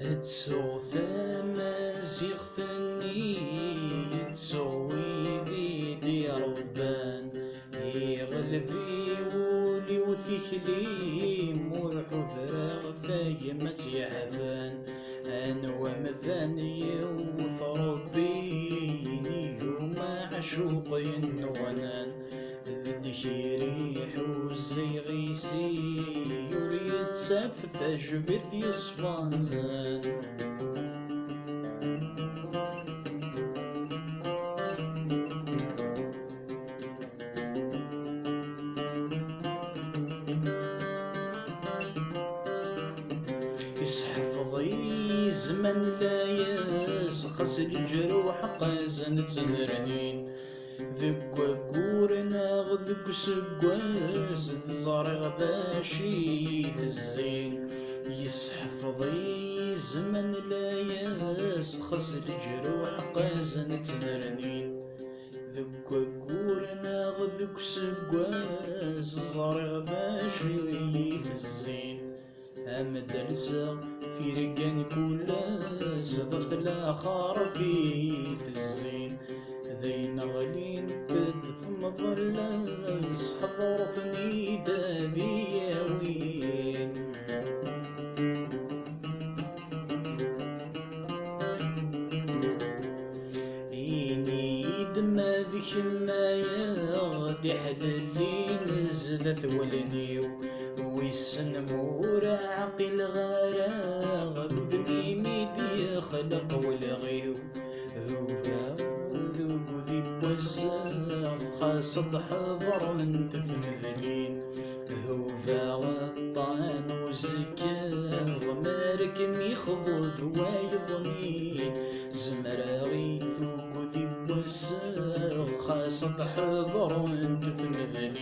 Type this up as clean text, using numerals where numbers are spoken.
تسو ثمازيغ فني تسوي دي ربان يغلبي ولي وثيكلي مرحو ذراغ فايمة يعبان أنوى مذاني وثربيني يوم عشوقين ونان ذكي ريح وزيغيسي يريد ساف تجبث يصفان يسحفظي زمن لا يسخس الجروح قازن تنرنين ذك قورنا غذك سقواس الزارغ ذا شي في الزين يسحفظي زمن لا يسخس الجروح قازن تنرنين ذك قورنا غذك سقواس الزارغ ذا شي في الزين أمدرسة في رقان كل صدف الآخر في الزين ذين غلين تدف مظلس حضر فني دابياوين إني دما ذيك ما يغدي حللي نزل ثولنيو ويسن مورا عقل غارا ذني ميدي خلق والغيو هوفا ذوب ذي بوسا خاصة حضر انت في مذلين هوفا غطان وزكا غمارك ميخضوذ وايضنين زمراغي ذوب ذي بوسا خاصة حضر انت في مذلين